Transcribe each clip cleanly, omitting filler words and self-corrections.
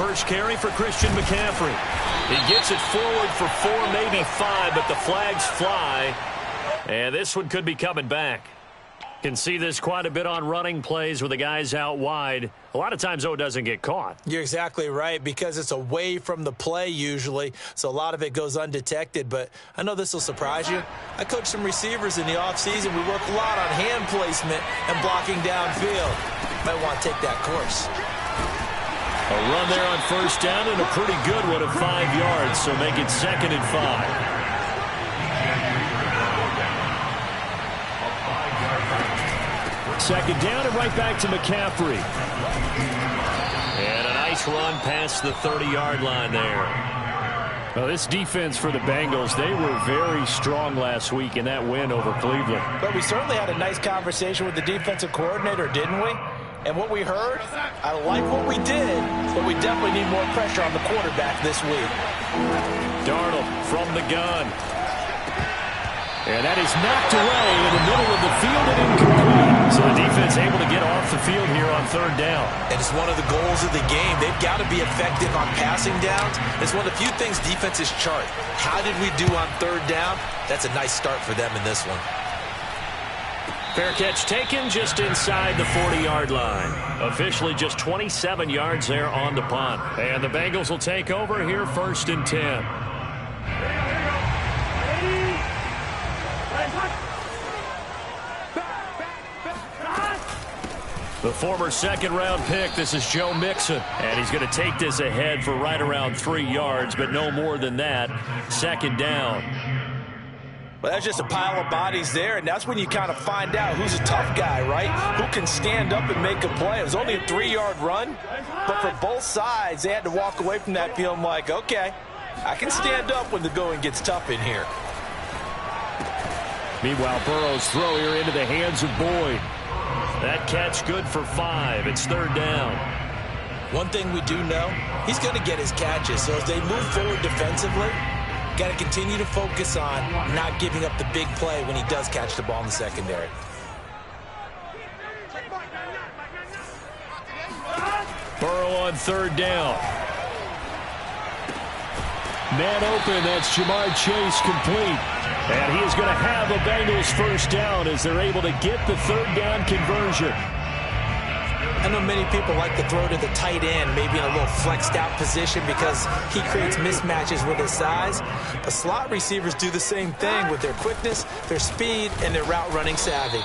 first carry for Christian McCaffrey. He gets it forward for 4, maybe 5, but the flags fly. And this one could be coming back. Can see this quite a bit on running plays with the guys out wide. A lot of times, though, it doesn't get caught. You're exactly right, because it's away from the play usually, so a lot of it goes undetected. But I know this will surprise you. I coached some receivers in the offseason. We work a lot on hand placement and blocking downfield. Might want to take that course. A run there on first down, and a pretty good one of 5 yards, so make it 2nd and 5. Second down and right back to McCaffrey. And a nice run past the 30-yard line there. Well, this defense for the Bengals, they were very strong last week in that win over Cleveland. But we certainly had a nice conversation with the defensive coordinator, didn't we? And what we heard, I like what we did, but we definitely need more pressure on the quarterback this week. Darnold from the gun. And that is knocked away in the middle of the field and incomplete. So the defense able to get off the field here on 3rd down. And it's one of the goals of the game. They've got to be effective on passing downs. It's one of the few things defenses chart. How did we do on 3rd down? That's a nice start for them in this one. Fair catch taken just inside the 40-yard line. Officially just 27 yards there on the punt. And the Bengals will take over here 1st and 10. The former 2nd-round pick, this is Joe Mixon. And he's going to take this ahead for right around 3 yards, but no more than that. 2nd down. Well, that's just a pile of bodies there, and that's when you kind of find out who's a tough guy, right? Who can stand up and make a play. It was only a 3-yard run, but for both sides, they had to walk away from that feeling like, okay, I can stand up when the going gets tough in here. Meanwhile, Burrow's throw here into the hands of Boyd. That catch good for 5. It's 3rd down. One thing we do know, he's going to get his catches. So as they move forward defensively, got to continue to focus on not giving up the big play when he does catch the ball in the secondary. Burrow on 3rd down. Man open, that's Jamar Chase complete. And he is going to have a Bengals 1st down as they're able to get the 3rd down conversion. I know many people like to throw to the tight end, maybe in a little flexed out position because he creates mismatches with his size. But slot receivers do the same thing with their quickness, their speed, and their route running savvy.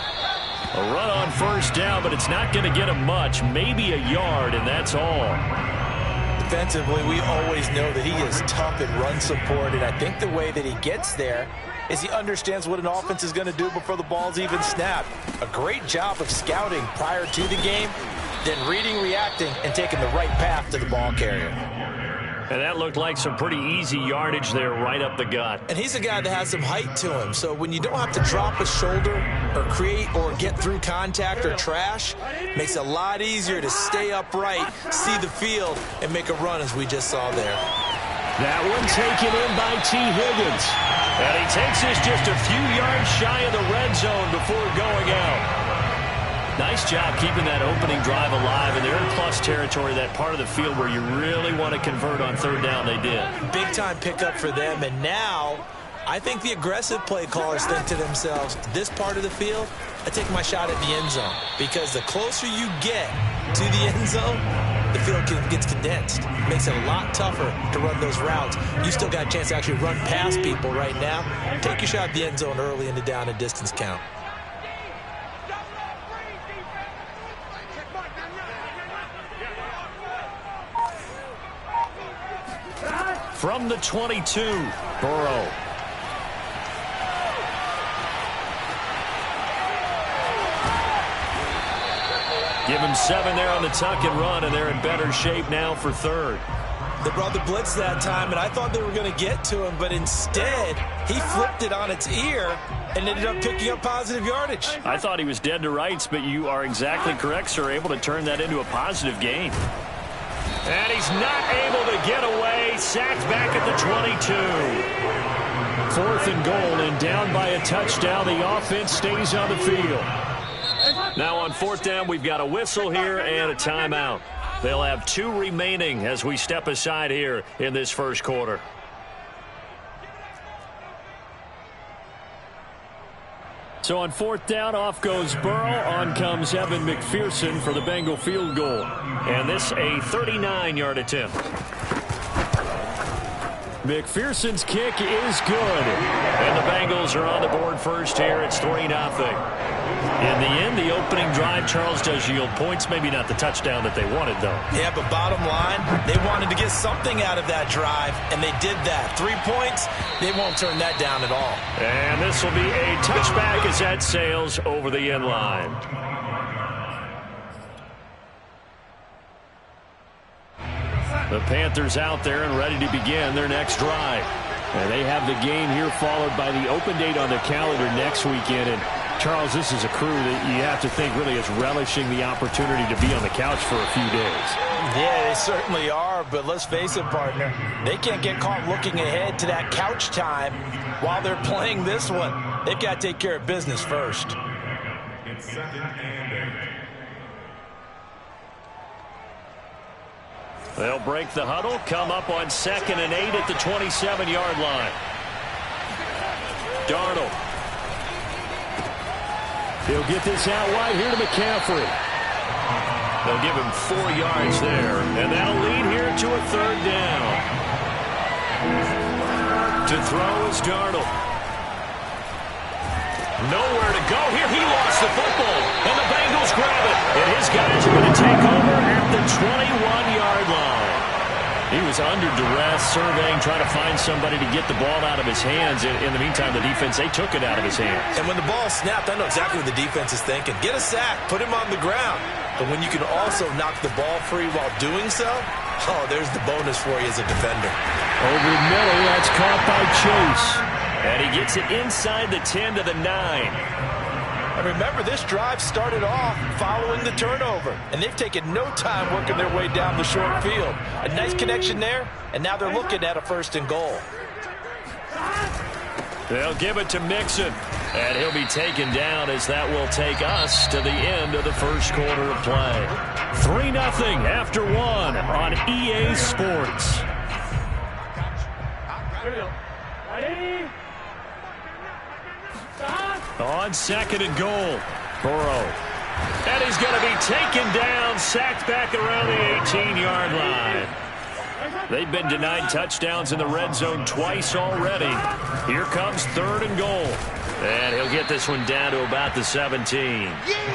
A run on 1st down, but it's not going to get him much, maybe a yard, and that's all. Defensively, we always know that he is tough in run support, and I think the way that he gets there is he understands what an offense is going to do before the ball's even snapped. A great job of scouting prior to the game, then reading, reacting, and taking the right path to the ball carrier. And that looked like some pretty easy yardage there right up the gut. And he's a guy that has some height to him, so when you don't have to drop a shoulder or create or get through contact or trash, it makes it a lot easier to stay upright, see the field, and make a run as we just saw there. That one taken in by T. Higgins. And he takes this just a few yards shy of the red zone before going out. Nice job keeping that opening drive alive, and they're in plus territory, that part of the field where you really want to convert on 3rd down. They did. Big-time pickup for them, and now I think the aggressive play callers think to themselves, this part of the field, I take my shot at the end zone, because the closer you get to the end zone, the field gets condensed. It makes it a lot tougher to run those routes. You still got a chance to actually run past people right now. Take your shot at the end zone early in the down and distance count. From the 22, Burrow. Give him 7 there on the tuck and run, and they're in better shape now for 3rd. They brought the blitz that time, and I thought they were going to get to him, but instead, he flipped it on its ear and ended up picking up positive yardage. I thought he was dead to rights, but you are exactly correct, sir, able to turn that into a positive gain. And he's not able to get away. Sacked back at the 22. 4th and goal, and down by a touchdown. The offense stays on the field. Now on 4th down, we've got a whistle here and a timeout. They'll have 2 remaining as we step aside here in this first quarter. So on 4th down, off goes Burrow. On comes Evan McPherson for the Bengal field goal. And this a 39-yard attempt. McPherson's kick is good. And the Bengals are on the board first here. It's 3-0. In the end, the opening drive, Charles, does yield points. Maybe not the touchdown that they wanted, though. Yeah, but bottom line, they wanted to get something out of that drive, and they did that. 3 points, they won't turn that down at all. And this will be a touchback as that sails over the end line. The Panthers out there and ready to begin their next drive. And they have the game here followed by the open date on the calendar next weekend. And Charles, this is a crew that you have to think really is relishing the opportunity to be on the couch for a few days. Yeah, they certainly are, but let's face it, partner. They can't get caught looking ahead to that couch time while they're playing this one. They've got to take care of business first. It's 2nd and 8. They'll break the huddle, come up on 2nd and 8 at the 27-yard line. Darnold. He'll get this out wide here to McCaffrey. They'll give him 4 yards there, and that'll lead here to a 3rd down. To throw is Darnold. Nowhere to go here. He lost the football, and the Bengals grab it. And his guys are going to take over at the 21-yard line. He was under duress, surveying, trying to find somebody to get the ball out of his hands. In the meantime, the defense, they took it out of his hands. And when the ball snapped, I know exactly what the defense is thinking. Get a sack, put him on the ground. But when you can also knock the ball free while doing so, oh, there's the bonus for you as a defender. Over the middle, that's caught by Chase. And he gets it inside the 10 to the 9. And remember, this drive started off following the turnover. And they've taken no time working their way down the short field. A nice connection there, and now they're looking at a 1st and goal. They'll give it to Mixon. And he'll be taken down as that will take us to the end of the first quarter of play. 3-0 after 1 on EA Sports. On 2nd and goal, Burrow. And he's going to be taken down, sacked back around the 18-yard line. They've been denied touchdowns in the red zone twice already. Here comes 3rd and goal. And he'll get this one down to about the 17.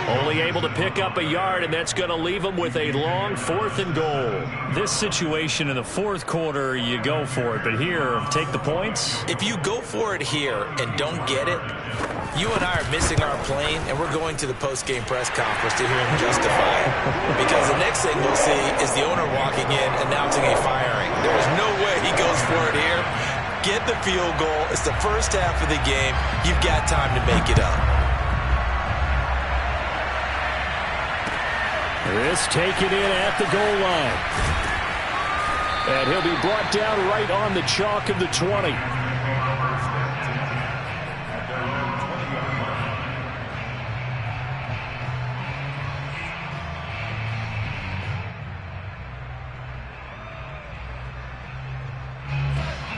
Only able to pick up a yard, and that's going to leave him with a long 4th and goal. This situation in the 4th quarter, you go for it. But here, take the points. If you go for it here and don't get it, you and I are missing our plane, and we're going to the post-game press conference to hear him justify it. Because the next thing we'll see is the owner walking in announcing a firing. There is no way he goes for it here. Get the field goal. It's the first half of the game. You've got time to make it up. This taken in at the goal line. And he'll be brought down right on the chalk of the 20.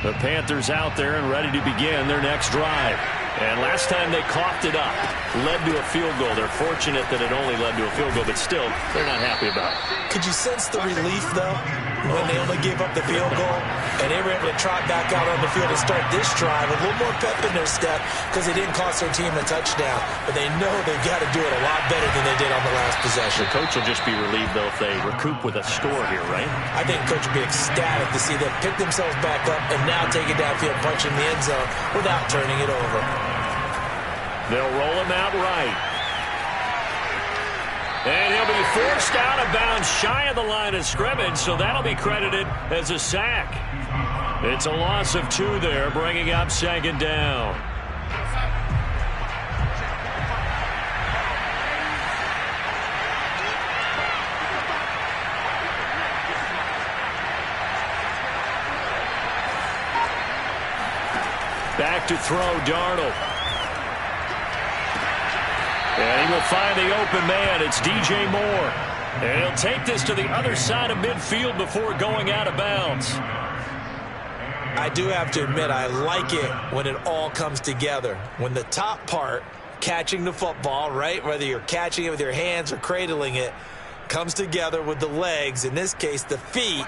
The Panthers out there and ready to begin their next drive. And last time they coughed it up, led to a field goal. They're fortunate that it only led to a field goal, but still, they're not happy about it. Could you sense the relief, though, when they only gave up the field goal? And they were able to trot back out on the field and start this drive. A little more pep in their step because they didn't cost their team a touchdown. But they know they've got to do it a lot better than they did on the last possession. The coach will just be relieved, though, if they recoup with a score here, right? I think coach will be ecstatic to see them pick themselves back up and now take it downfield, punch in the end zone without turning it over. They'll roll him out right. And he'll be forced out of bounds shy of the line of scrimmage, so that'll be credited as a sack. It's a loss of 2 there, bringing up 2nd down. Back to throw, Darnold. And he will find the open man. It's DJ Moore. And he'll take this to the other side of midfield before going out of bounds. I do have to admit, I like it when it all comes together. When the top part, catching the football, right, whether you're catching it with your hands or cradling it, comes together with the legs, in this case the feet,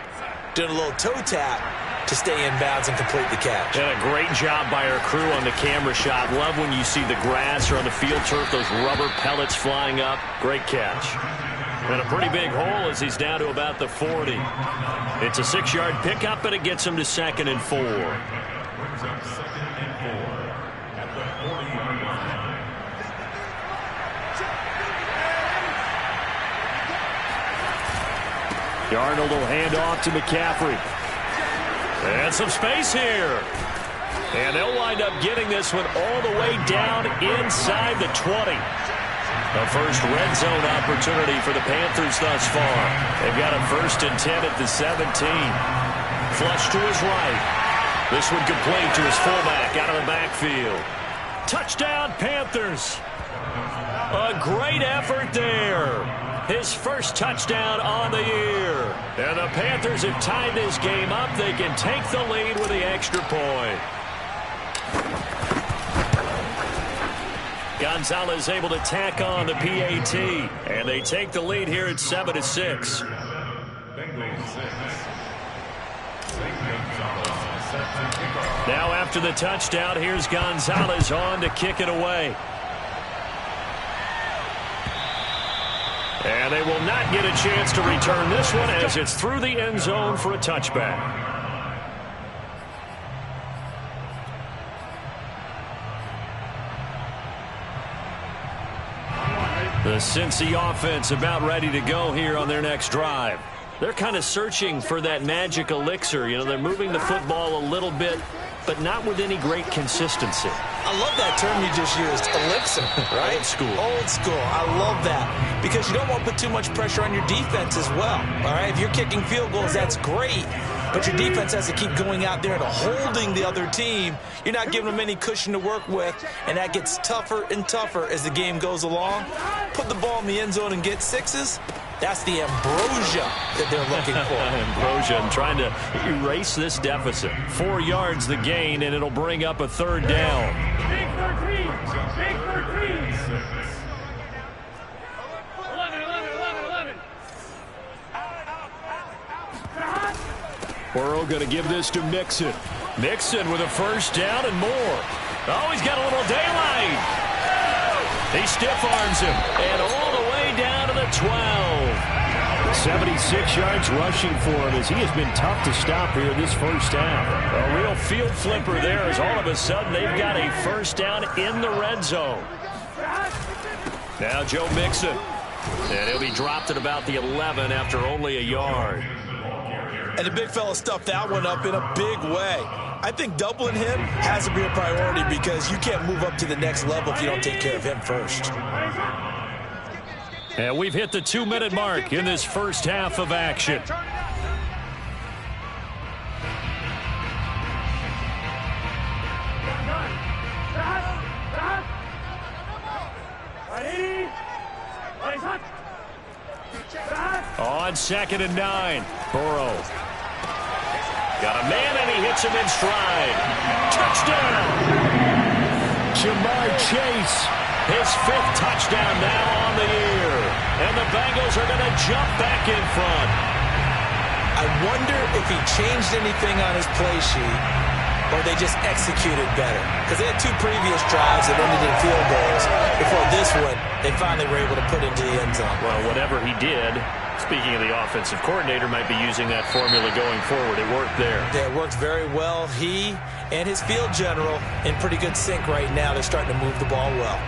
doing a little toe tap to stay in bounds and complete the catch. And a great job by our crew on the camera shot. Love when you see the grass or on the field turf, those rubber pellets flying up. Great catch. And a pretty big hole as he's down to about the 40. It's a 6-yard pickup, and it gets him to 2nd and 4. Brings up 2nd and 4 at the 40-yard line. Darnold will hand off to McCaffrey. And some space here. And they'll wind up getting this one all the way down inside the 20. The first red zone opportunity for the Panthers thus far. They've got a 1st and 10 at the 17. Flush to his right. This one complete to his fullback out of the backfield. Touchdown, Panthers. A great effort there. His first touchdown on the year. And the Panthers have tied this game up. They can take the lead with the extra point. Gonzalez able to tack on the PAT. And they take the lead here at 7-6. Bengals 6. Gonzalez set to kick off. Now after the touchdown, here's Gonzalez on to kick it away. And they will not get a chance to return this one as it's through the end zone for a touchback. The Cincy offense about ready to go here on their next drive. They're kind of searching for that magic elixir. You know, they're moving the football a little bit, but not with any great consistency. I love that term you just used, elixir, right? Old school. Old school. I love that because you don't want to put too much pressure on your defense as well, all right? If you're kicking field goals, that's great, but your defense has to keep going out there and holding the other team. You're not giving them any cushion to work with, and that gets tougher and tougher as the game goes along. Put the ball in the end zone and get 6s. That's the ambrosia that they're looking for. Ambrosia and trying to erase this deficit. 4 yards the gain, and it'll bring up a 3rd down. Big 13. Big 13. 11. Burrow going to give this to Mixon. Mixon with a 1st down and more. Oh, he's got a little daylight. He stiff-arms him, and all the way down to the 12. 76 yards rushing for him as he has been tough to stop here this first half. A real field flipper there as all of a sudden they've got a 1st down in the red zone. Now Joe Mixon. And he'll be dropped at about the 11 after only a yard. And the big fella stuffed that one up in a big way. I think doubling him has to be a priority because you can't move up to the next level if you don't take care of him first. And we've hit the 2-minute mark in this first half of action. On 2nd and 9, Burrow. Got a man, and he hits him in stride. Touchdown! Jamar Chase, his 5th touchdown now on the year. And the Bengals are going to jump back in front. I wonder if he changed anything on his play sheet or they just executed better. Because they had 2 previous drives that ended in field goals. Before this one, they finally were able to put into the end zone. Well, whatever he did, speaking of the offensive coordinator, might be using that formula going forward. It worked there. Yeah, it worked very well. He and his field general in pretty good sync right now. They're starting to move the ball well.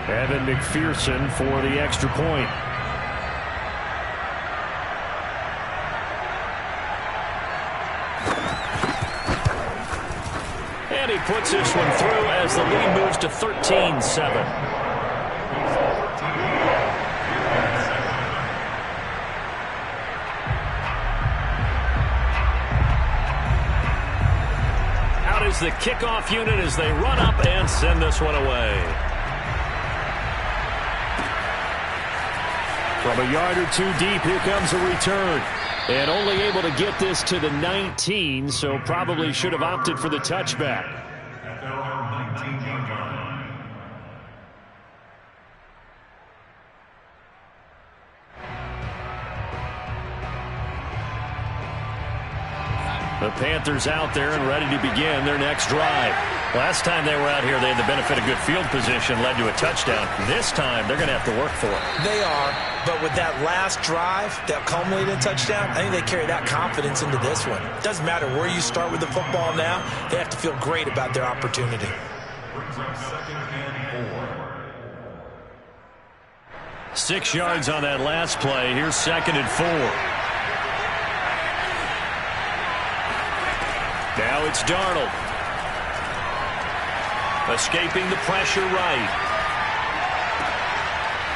Evan McPherson for the extra point. And he puts this one through as the lead moves to 13-7. is the kickoff unit as they run up and send this one away. From a yard or two deep, here comes a return. And only able to get this to the 19, so probably should have opted for the touchback. At their own 19-yard line. The Panthers out there and ready to begin their next drive. Last time they were out here, they had the benefit of good field position, led to a touchdown. This time, they're going to have to work for it. They are, but with that last drive that culminated in touchdown, I think they carry that confidence into this one. It doesn't matter where you start with the football now. They have to feel great about their opportunity. Brings up 2nd and 4. 6 yards on that last play. Here's 2nd and 4. Now it's Darnold. Escaping the pressure right.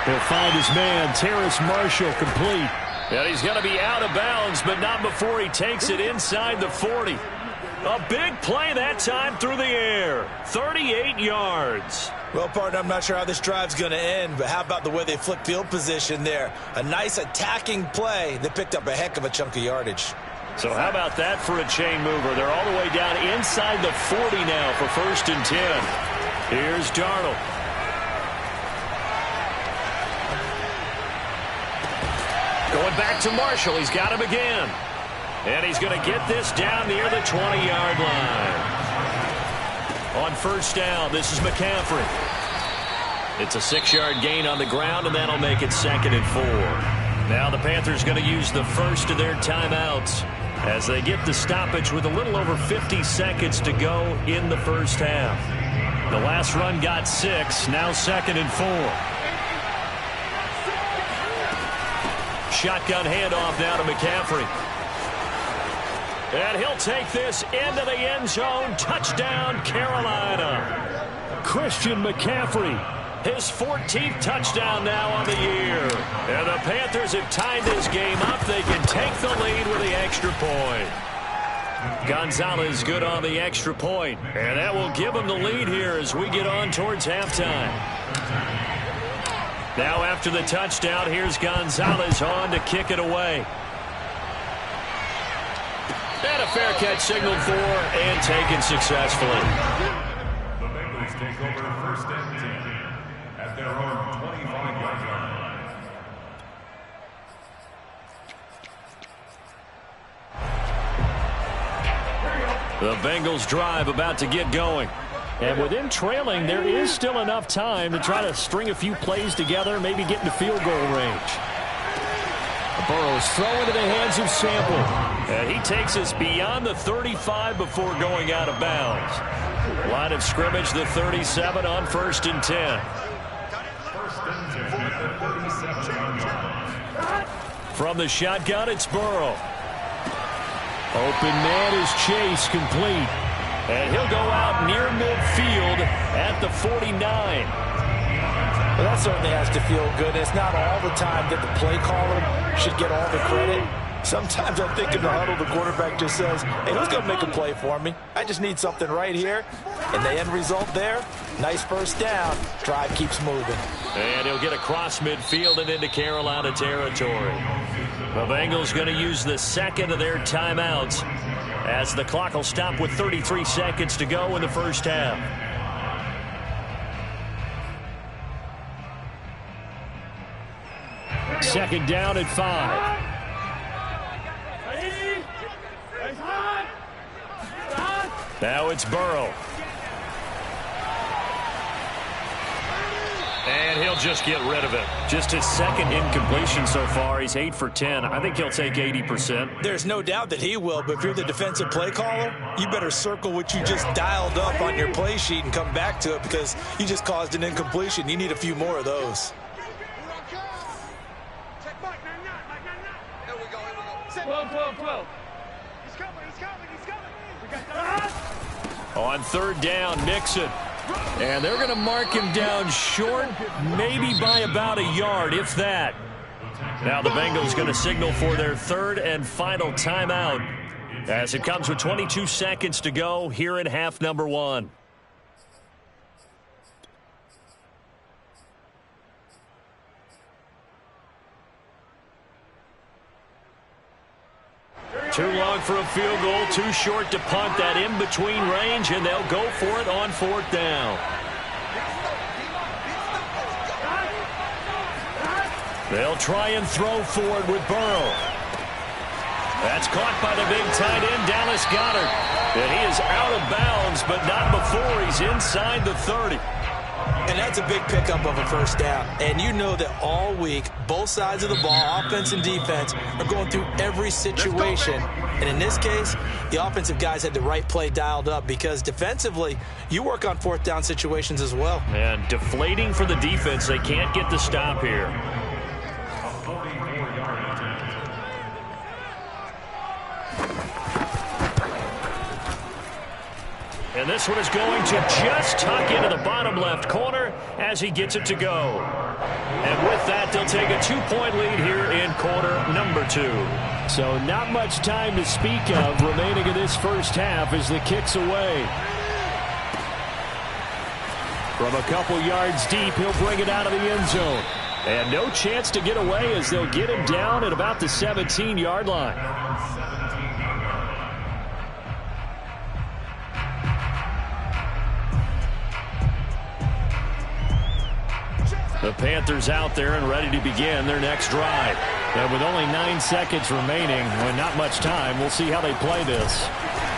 He'll find his man, Terrace Marshall, complete. And he's going to be out of bounds, but not before he takes it inside the 40. A big play that time through the air. 38 yards. Well, partner, I'm not sure how this drive's going to end, but how about the way they flipped field position there? A nice attacking play that picked up a heck of a chunk of yardage. So how about that for a chain mover? They're all the way down inside the 40 now for 1st and 10. Here's Darnold. Going back to Marshall. He's got him again. And he's going to get this down near the 20-yard line. On 1st down, this is McCaffrey. It's a 6-yard gain on the ground, and that'll make it 2nd and 4. Now the Panthers going to use the first of their timeouts as they get the stoppage with a little over 50 seconds to go in the first half. The last run got 6, now 2nd and 4. Shotgun handoff now to McCaffrey. And he'll take this into the end zone. Touchdown, Carolina. Christian McCaffrey. His 14th touchdown now on the year. And the Panthers have tied this game up. They can take the lead with the extra point. Gonzalez good on the extra point. And that will give them the lead here as we get on towards halftime. Now after the touchdown, here's Gonzalez on to kick it away. And a fair catch signaled for and taken successfully. The Bengals take over 1st and 10. At their own 25-yard line. The Bengals drive about to get going. And with them trailing, there is still enough time to try to string a few plays together, maybe get into field goal range. Burrow's throw into the hands of Sample. And he takes us beyond the 35 before going out of bounds. Line of scrimmage, the 37 on 1st and 10. From the shotgun, it's Burrow. Open man is Chase, complete. And he'll go out near midfield at the 49. Well, that certainly has to feel good. It's not all the time that the play caller should get all the credit. Sometimes I think in the huddle, the quarterback just says, hey, who's going to make a play for me? I just need something right here. And the end result there, nice first down. Drive keeps moving. And he'll get across midfield and into Carolina territory. The Bengals going to use the second of their timeouts as the clock will stop with 33 seconds to go in the first half. Second down at 5. Now it's Burrow. And he'll just get rid of it. Just his second incompletion so far. He's 8 for 10. I think he'll take 80%. There's no doubt that he will, but if you're the defensive play caller, you better circle what you just dialed up on your play sheet and come back to it because you just caused an incompletion. You need a few more of those. 12. He's coming. We got that. On third down, Mixon. And they're going to mark him down short, maybe by about a yard, if that. Now the Bengals going to signal for their third and final timeout as it comes with 22 seconds to go here in half number 1. Too long for a field goal, too short to punt that in-between range, and they'll go for it on 4th down. They'll try and throw forward with Burrow. That's caught by the big tight end, Dallas Goedert. And he is out of bounds, but not before he's inside the 30. And that's a big pickup of a first down. And you know that all week, both sides of the ball, offense and defense, are going through every situation. And in this case, the offensive guys had the right play dialed up because defensively, you work on 4th down situations as well. And deflating for the defense. They can't get the stop here. And this one is going to just tuck into the bottom left corner as he gets it to go. And with that, they'll take a 2-point lead here in quarter number 2. So not much time to speak of remaining in this first half as the kick's away. From a couple yards deep, he'll bring it out of the end zone. And no chance to get away as they'll get him down at about the 17-yard line. The Panthers out there and ready to begin their next drive. And with only 9 seconds remaining, and not much time, we'll see how they play this.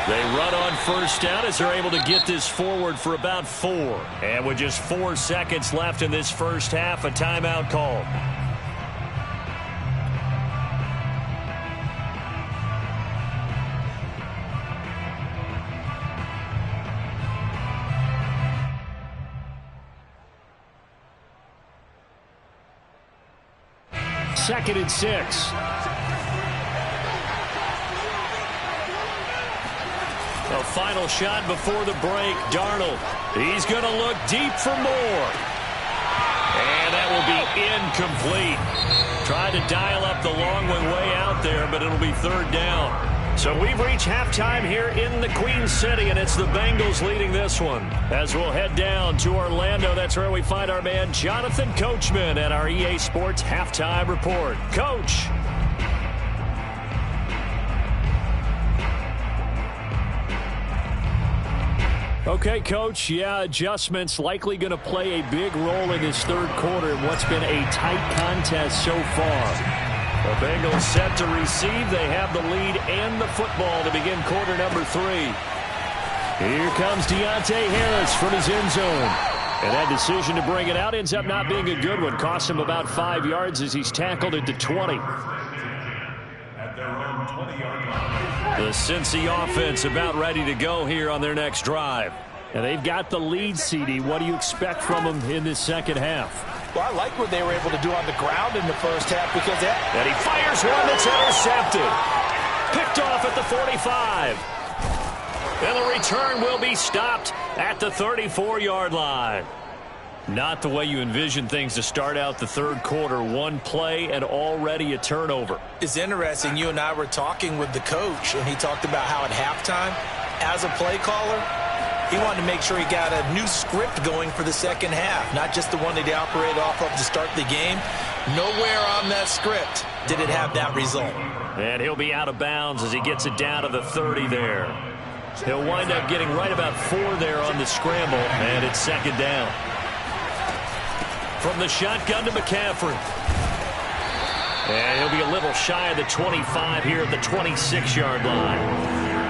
They run on 1st down as they're able to get this forward for about 4. And with just 4 seconds left in this first half, a timeout call. Second and 6. A final shot before the break. Darnold. He's going to look deep for more. And that will be incomplete. Tried to dial up the long one way out there, but it'll be 3rd down. So we've reached halftime here in the Queen City, and it's the Bengals leading this one. As we'll head down to Orlando, that's where we find our man Jonathan Coachman at our EA Sports Halftime Report. Coach. Okay, Coach, yeah, adjustments likely going to play a big role in this 3rd quarter in what's been a tight contest so far. The Bengals set to receive. They have the lead and the football to begin quarter number 3. Here comes Deontay Harris from his end zone. And that decision to bring it out ends up not being a good one. Cost him about 5 yards as he's tackled it to 20. At their own 20-yard line. The Cincy offense about ready to go here on their next drive. And they've got the lead, CD. What do you expect from them in this second half? Well, I like what they were able to do on the ground in the first half because that... And he fires one that's intercepted. Picked off at the 45. And the return will be stopped at the 34-yard line. Not the way you envision things to start out the 3rd quarter. 1 play and already a turnover. It's interesting. You and I were talking with the coach, and he talked about how at halftime, as a play caller, he wanted to make sure he got a new script going for the second half, not just the one that he operated off of to start the game. Nowhere on that script did it have that result. And he'll be out of bounds as he gets it down to the 30 there. He'll wind up getting right about 4 there on the scramble, and it's 2nd down. From the shotgun to McCaffrey. And he'll be a little shy of the 25 here at the 26-yard line.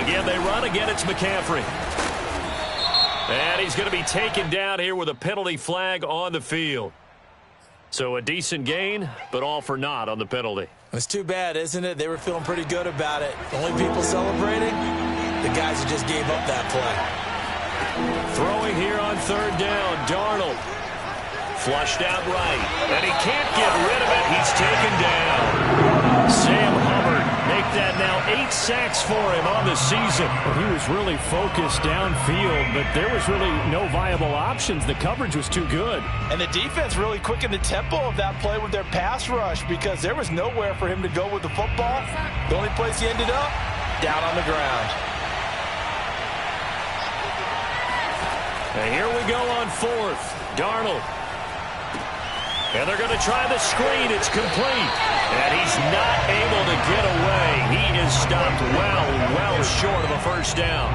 Again, they run. Again, it's McCaffrey. And he's going to be taken down here with a penalty flag on the field. So a decent gain, but all for naught on the penalty. It's too bad, isn't it? They were feeling pretty good about it. Only people celebrating, the guys who just gave up that play. Throwing here on 3rd down, Darnold. Flushed out right. And he can't get rid of it. He's taken down. Sam Hubbard make that now 8 sacks for him on the season. Well, he was really focused downfield, but there was really no viable options. The coverage was too good. And the defense really quickened the tempo of that play with their pass rush because there was nowhere for him to go with the football. The only place he ended up, down on the ground. And here we go on 4th. Darnold. And they're going to try the screen. It's complete. And he's not able to get away. He is stopped well short of a first down.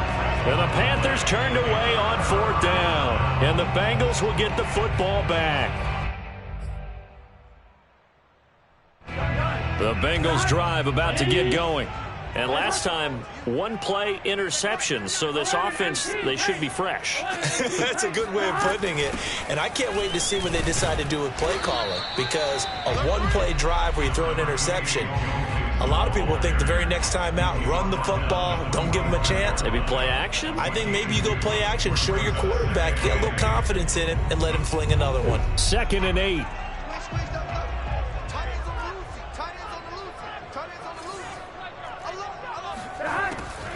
And the Panthers turned away on 4th down. And the Bengals will get the football back. The Bengals drive about to get going. And last time, 1 play interception. So this offense, they should be fresh. That's a good way of putting it. And I can't wait to see what they decide to do with play calling. Because a 1-play drive where you throw an interception, a lot of people think the very next time out, run the football, don't give them a chance. Maybe play action? I think maybe you go play action, show your quarterback, you got a little confidence in him, and let him fling another one. 2nd and 8.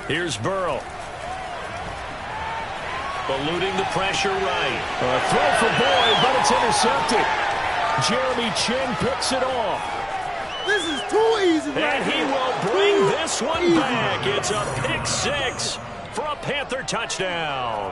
Here's Burrow. Eluding the pressure right. A throw for Boyd, but it's intercepted. Jeremy Chin picks it off. This is too easy. And he will bring this one back. It's a pick 6 for a Panther touchdown.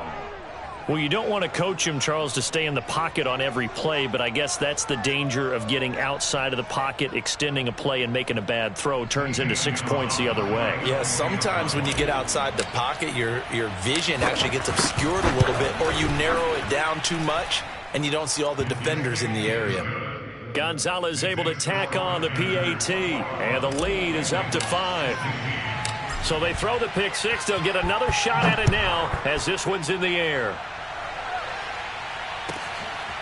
Well, you don't want to coach him, Charles, to stay in the pocket on every play, but I guess that's the danger of getting outside of the pocket, extending a play, and making a bad throw. Turns into 6 points the other way. Yeah, sometimes when you get outside the pocket, your vision actually gets obscured a little bit, or you narrow it down too much, and you don't see all the defenders in the area. Gonzalez able to tack on the PAT, and the lead is up to 5. So they throw the pick 6. They'll get another shot at it now as this one's in the air.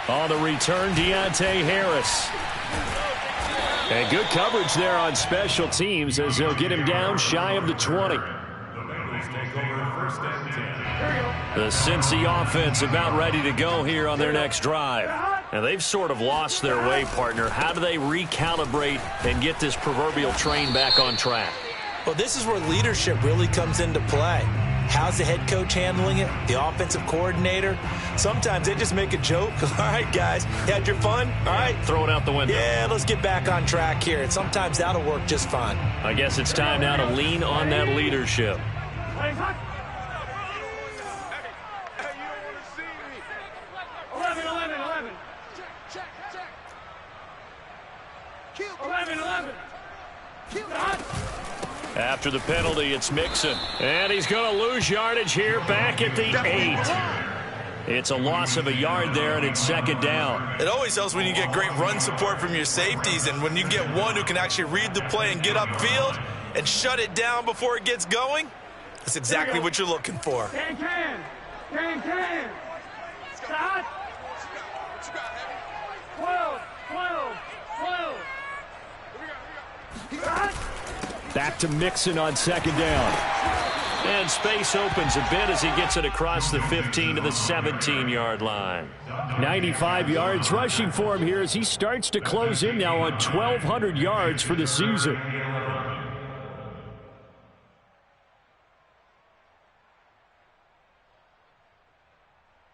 On the return, Deontay Harris. And good coverage there on special teams as they'll get him down shy of the 20. The Bengals take over 1st and 10. The Cincy offense about ready to go here on their next drive. And they've sort of lost their way, partner. How do they recalibrate and get this proverbial train back on track? Well, this is where leadership really comes into play. How's the head coach handling it? The offensive coordinator? Sometimes they just make a joke. All right, guys, you had your fun? All right. Throw it out the window. Yeah, let's get back on track here. And sometimes that'll work just fine. I guess it's time now to lean on that leadership. Hey, you don't want to see me. 11. Check. 11. After the penalty, it's Mixon. And he's going to lose yardage here back at the 8. It's a loss of a yard there, and it's 2nd down. It always helps when you get great run support from your safeties, and when you get one who can actually read the play and get upfield and shut it down before it gets going, that's exactly what you're looking for. Can. Stop. 12. Back to Mixon on 2nd down. And space opens a bit as he gets it across the 15 to the 17-yard line. 95 yards rushing for him here as he starts to close in now on 1,200 yards for the season.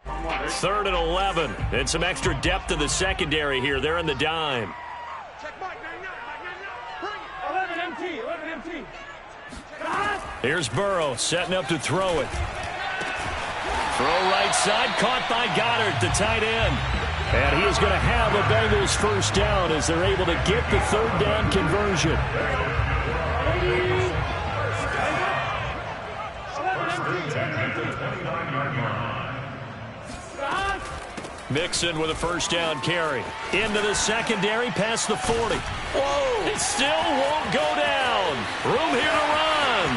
Third and 11. And some extra depth in the secondary here. They're in the dime. Check Mike 99. Bring it. 11 MT. Here's Burrow setting up to throw it. Throw right side, caught by Goddard, the tight end. And he is going to have a Bengals first down as they're able to get the 3rd down conversion. Mixon with a first down carry. Into the secondary, past the 40. Whoa! It still won't go down. Room here to run.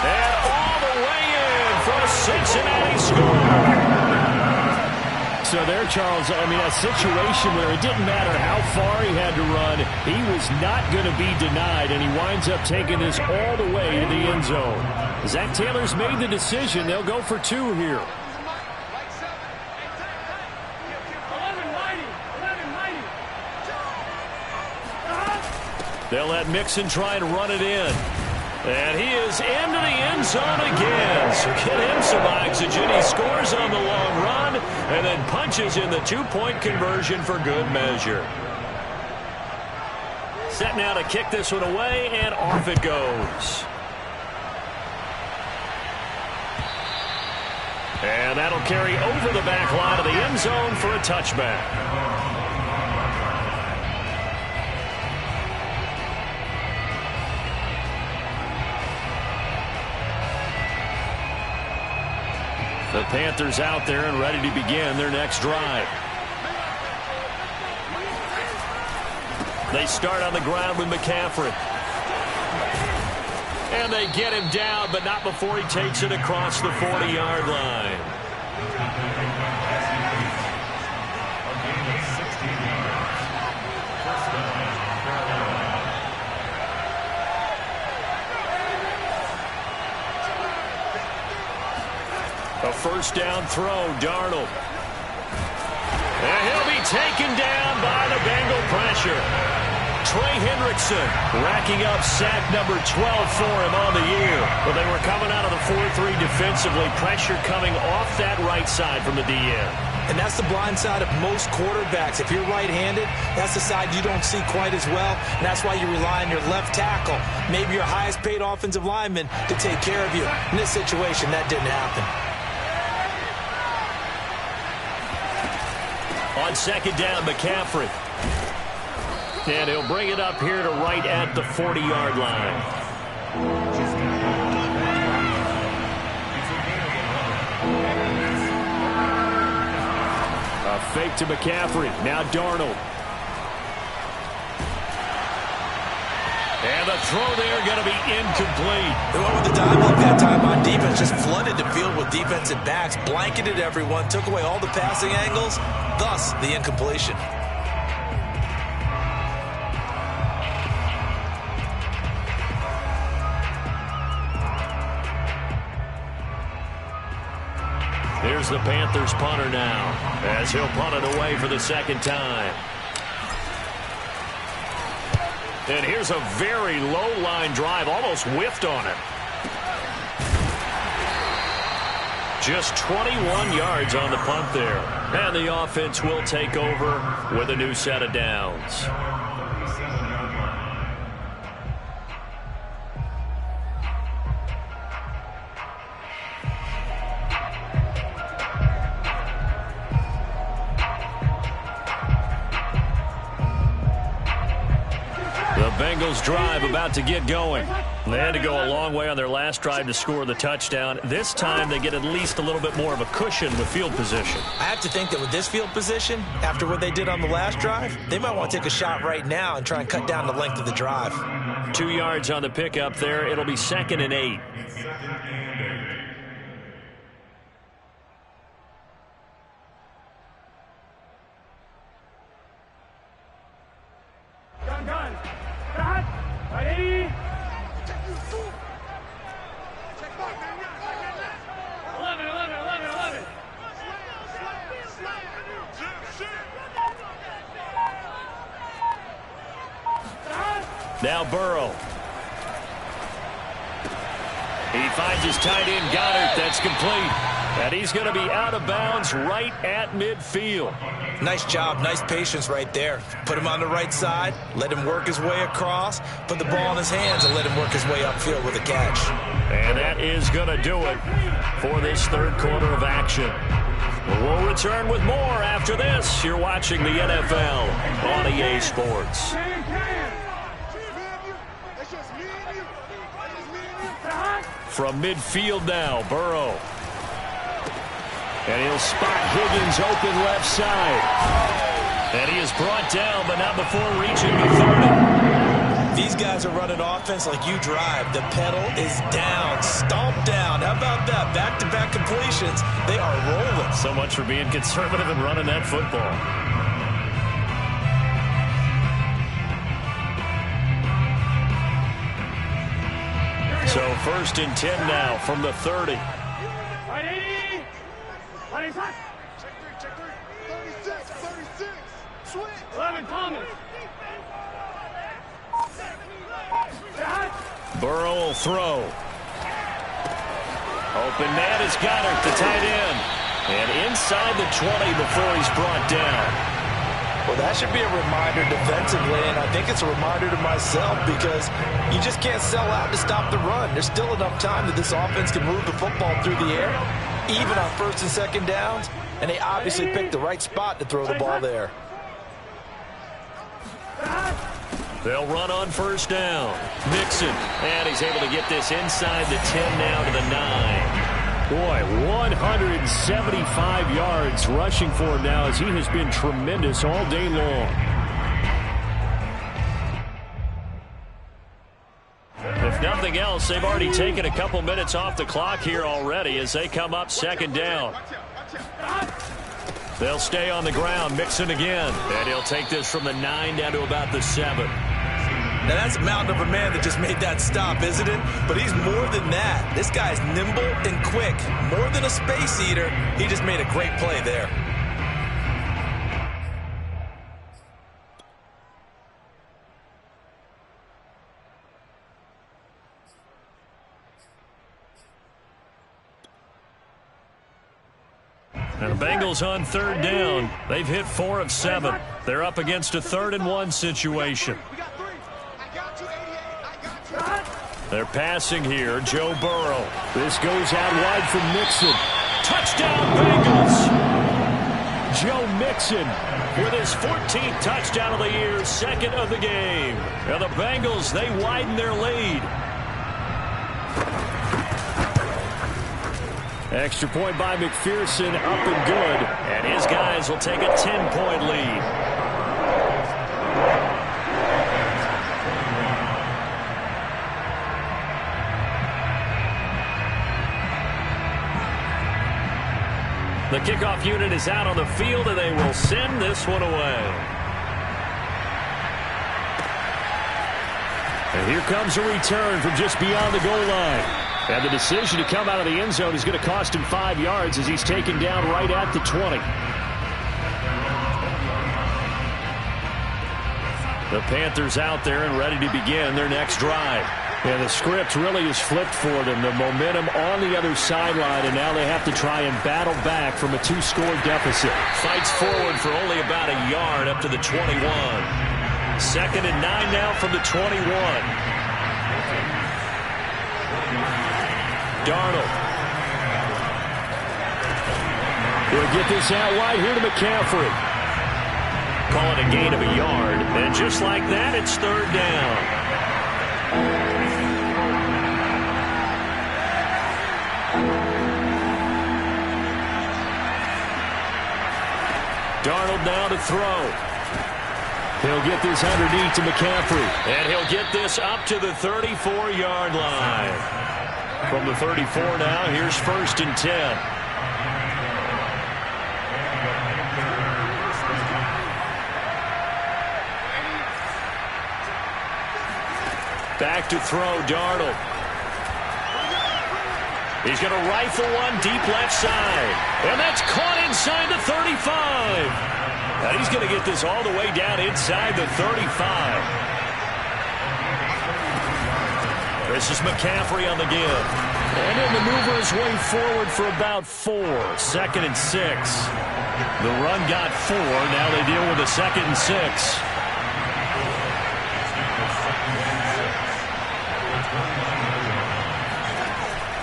And all the way in for a Cincinnati score. So there, Charles, I mean, a situation where it didn't matter how far he had to run, he was not going to be denied, and he winds up taking this all the way to the end zone. Zach Taylor's made the decision. They'll go for 2 here. They'll let Mixon try and run it in. And he is into the end zone again. So get him some oxygen. He scores on the long run and then punches in the two-point conversion for good measure. Set now to kick this one away, and off it goes. And that'll carry over the back line of the end zone for a touchback. The Panthers out there and ready to begin their next drive. They start on the ground with McCaffrey. And they get him down, but not before he takes it across the 40-yard line. A first down throw, Darnold. And he'll be taken down by the Bengal pressure. Trey Hendrickson racking up sack number 12 for him on the year. But they were coming out of the 4-3 defensively. Pressure coming off that right side from the DN. And that's the blind side of most quarterbacks. If you're right-handed, that's the side you don't see quite as well. And that's why you rely on your left tackle, maybe your highest-paid offensive lineman, to take care of you. In this situation, that didn't happen. On second down, McCaffrey. And he'll bring it up here to right at the 40-yard line. A fake to McCaffrey. Now Darnold. And the throw there going to be incomplete. They went with the dime look that time on defense. Just flooded the field with defensive backs. Blanketed everyone. Took away all the passing angles. Thus, the incompletion. Here's the Panthers punter now, as he'll punt it away for the second time. And here's a very low line drive, almost whiffed on it. Just 21 yards on the punt there. And the offense will take over with a new set of downs. Bengals drive about to get going. They had to go a long way on their last drive to score the touchdown. This time they get at least a little bit more of a cushion with field position. I have to think that with this field position, after what they did on the last drive, they might want to take a shot right now and try and cut down the length of the drive. 2 yards on the pickup there. It'll be 2nd and 8. Now Burrow. He finds his tight end, Goddard. That's complete. And he's going to be out of bounds right at midfield. Nice job. Nice patience right there. Put him on the right side. Let him work his way across. Put the ball in his hands and let him work his way upfield with a catch. And that is going to do it for this third quarter of action. We'll return with more after this. You're watching the NFL on EA Sports. From midfield now, Burrow. And he'll spot Higgins open left side. And he is brought down, but not before reaching the 30. These guys are running offense like you drive. The pedal is down, stomped down. How about that? Back-to-back completions. They are rolling. So much for being conservative and running that football. So 1st and 10 now from the 30. Right 80. Right check 3. 36. Switch. 11 Thomas. Burrow will throw. Open man has got her to tight end. And inside the 20 before he's brought down. Well, that should be a reminder defensively, and I think it's a reminder to myself because you just can't sell out to stop the run. There's still enough time that this offense can move the football through the air, even on first and second downs, and they obviously picked the right spot to throw the ball there. They'll run on first down. Mixon, and he's able to get this inside the 10 now to the 9. Boy, 175 yards rushing for him now as he has been tremendous all day long. If nothing else, they've already taken a couple minutes off the clock here already as they come up second down. They'll stay on the ground. Mixon again. And he'll take this from the 9 down to about the 7. Now, that's a mountain of a man that just made that stop, isn't it? But he's more than that. This guy's nimble and quick. More than a space eater, he just made a great play there. And the Bengals on third down. They've hit 4 of 7. They're up against a 3rd and 1 situation. They're passing here. Joe Burrow. This goes out wide from Mixon. Touchdown, Bengals! Joe Mixon with his 14th touchdown of the year, 2nd of the game. And the Bengals, they widen their lead. Extra point by McPherson, up and good. And his guys will take a 10-point lead. The kickoff unit is out on the field, and they will send this one away. And here comes a return from just beyond the goal line. And the decision to come out of the end zone is going to cost him 5 yards as he's taken down right at the 20. The Panthers out there and ready to begin their next drive. And the script really is flipped for them. The momentum on the other sideline, and now they have to try and battle back from a 2-score deficit. Fights forward for only about a yard up to the 21. 2nd and 9 now from the 21. Darnold. We'll get this out wide here to McCaffrey. Call it a gain of a yard. And just like that, it's 3rd down. Darnold now to throw. He'll get this underneath to McCaffrey. And he'll get this up to the 34-yard line. From the 34 now, here's 1st and 10. Back to throw, Darnold. He's going to rifle one deep left side. And that's caught inside the 35. And he's going to get this all the way down inside the 35. This is McCaffrey on the give. And he'll maneuver his way forward for about 4. 2nd and 6. The run got 4. Now they deal with a 2nd and 6.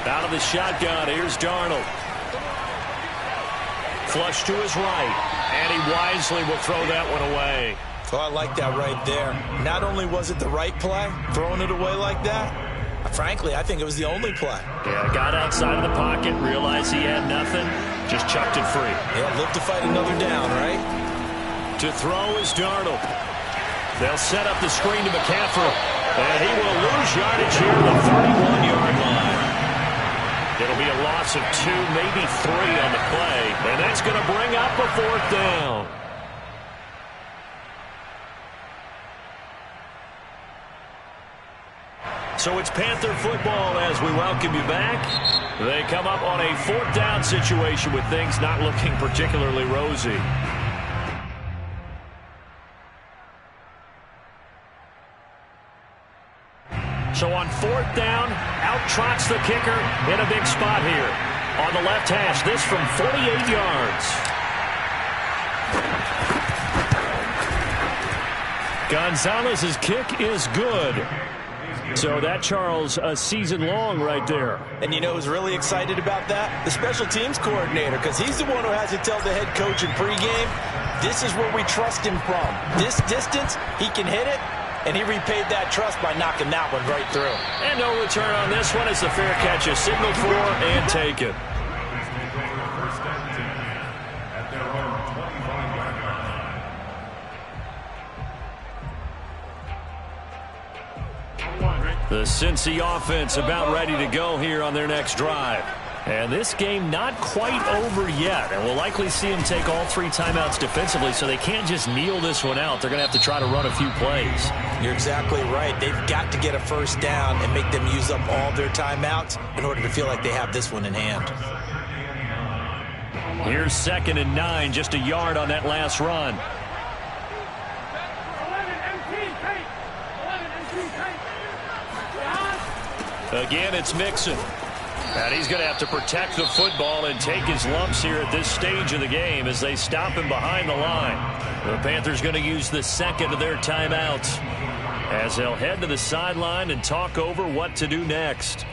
Out of the shotgun, here's Darnold. Flush to his right, and he wisely will throw that one away. Oh, I like that right there. Not only was it the right play, throwing it away like that, frankly, I think it was the only play. Yeah, got outside of the pocket, realized he had nothing, just chucked it free. Yeah, live to fight another down, right? To throw is Darnold. They'll set up the screen to McCaffrey, and he will lose yardage here at the 31-yard line. It'll be a loss of 2, maybe 3 on the play, and that's going to bring up a 4th down. So it's Panther football as we welcome you back. They come up on a 4th down situation with things not looking particularly rosy. So on 4th down. Out trots the kicker in a big spot here. On the left hash, this from 48 yards. Gonzalez's kick is good. So that, Charles, a season long right there. And you know who's really excited about that? The special teams coordinator, because he's the one who has to tell the head coach in pregame, this is where we trust him from. This distance, he can hit it, and he repaid that trust by knocking that one right through. And no return on this one as the fair catch is signaled for and taken. The Cincy offense about ready to go here on their next drive. And this game not quite over yet. And we'll likely see them take all 3 timeouts defensively, so they can't just kneel this one out. They're going to have to try to run a few plays. You're exactly right. They've got to get a first down and make them use up all their timeouts in order to feel like they have this one in hand. Here's 2nd and 9, just a yard on that last run. Again, it's Mixon. And he's going to have to protect the football and take his lumps here at this stage of the game as they stop him behind the line. The Panthers going to use the 2nd of their timeouts as they'll head to the sideline and talk over what to do next.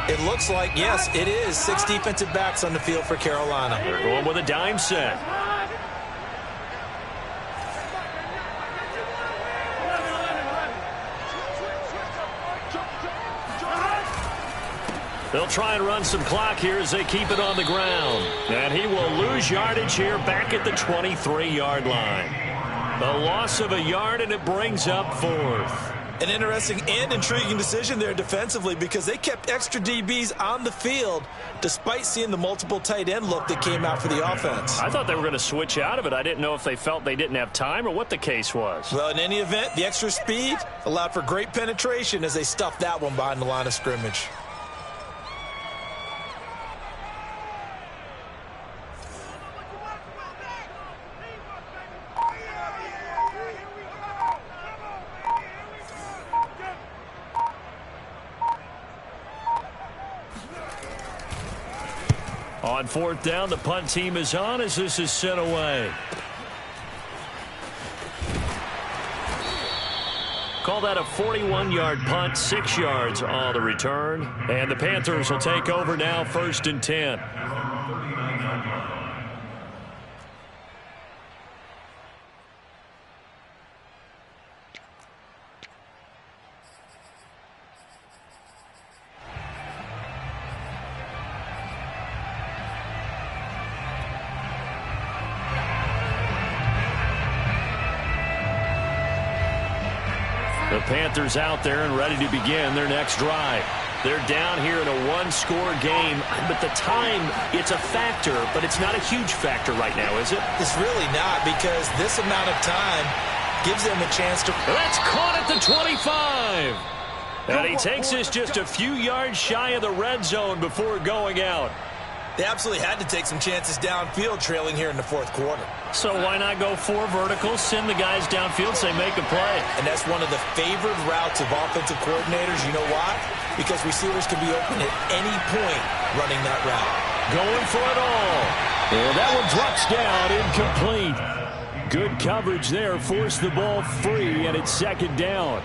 It looks like, yes, it is 6 defensive backs on the field for Carolina. They're going with a dime set. They'll try and run some clock here as they keep it on the ground. And he will lose yardage here back at the 23-yard line. A loss of a yard, and it brings up 4th. An interesting and intriguing decision there defensively because they kept extra DBs on the field despite seeing the multiple tight end look that came out for the offense. I thought they were going to switch out of it. I didn't know if they felt they didn't have time or what the case was. Well, in any event, the extra speed allowed for great penetration as they stuffed that one behind the line of scrimmage. On 4th down, the punt team is on as this is sent away. Call that a 41-yard punt, 6 yards on the return. And the Panthers will take over now, 1st and 10. The Panthers out there and ready to begin their next drive. They're down here in a 1-score game, but the time, it's a factor, but it's not a huge factor right now, is it? It's really not, because this amount of time gives them a chance to... That's caught at the 25. And he takes this just a few yards shy of the red zone before going out. They absolutely had to take some chances downfield trailing here in the 4th quarter. So why not go 4 verticals, send the guys downfield, say make a play? And that's one of the favored routes of offensive coordinators. You know why? Because receivers can be open at any point running that route. Going for it all. And that one drops down, incomplete. Good coverage there, forced the ball free, and it's 2nd down.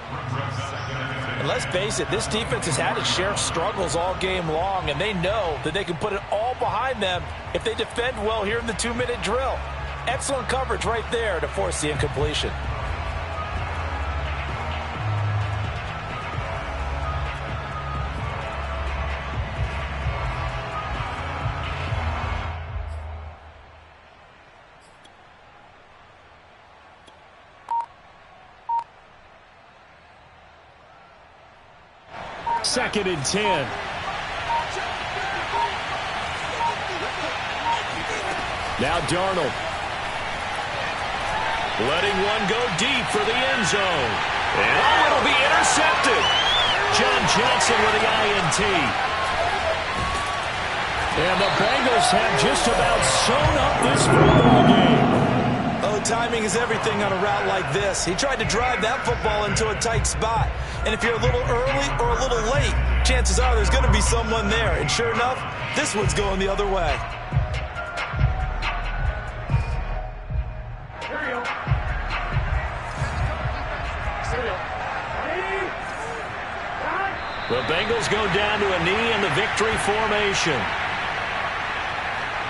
And let's face it, this defense has had its share of struggles all game long, and they know that they can put it all behind them if they defend well here in the 2-minute drill. Excellent coverage right there to force the incompletion. Second and 10. Now Darnold. Letting one go deep for the end zone. And it'll be intercepted. John Johnson with the INT. And the Bengals have just about sewn up this football game. Oh, timing is everything on a route like this. He tried to drive that football into a tight spot. And if you're a little early or a little late, chances are there's going to be someone there. And sure enough, this one's going the other way. The Bengals go down to a knee in the victory formation.